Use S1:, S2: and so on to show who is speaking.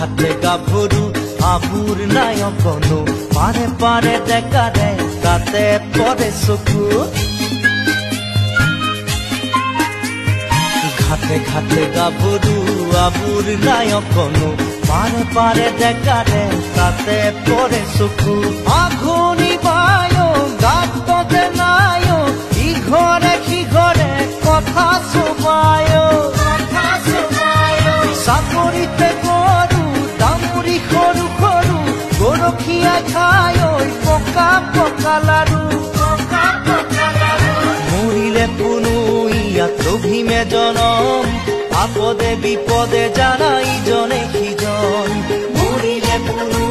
S1: ঘাটে গাভৰু আবুৰ নাই অকণো পাৰে পাৰে ডেকা দে তাতে পৰে চকু ঘাটে ঘাটে গাভৰু আবুৰ নাই অকণো পাৰে পাৰে ডেকা দে তাতে পৰে চকু আঘোণি বায়ো গাততে নায়ো ইঘৰে সিঘৰে কথা চবায়ো চাকৰিতে গৰু দামুৰি সৰু সৰু গৰখীয়া খাই পকা পকা লাৰু মৰিলে কোনো ইয়াত লভিমে জনম আপদে বিপদে জানা ইজনে সিজন মৰিলে কোনো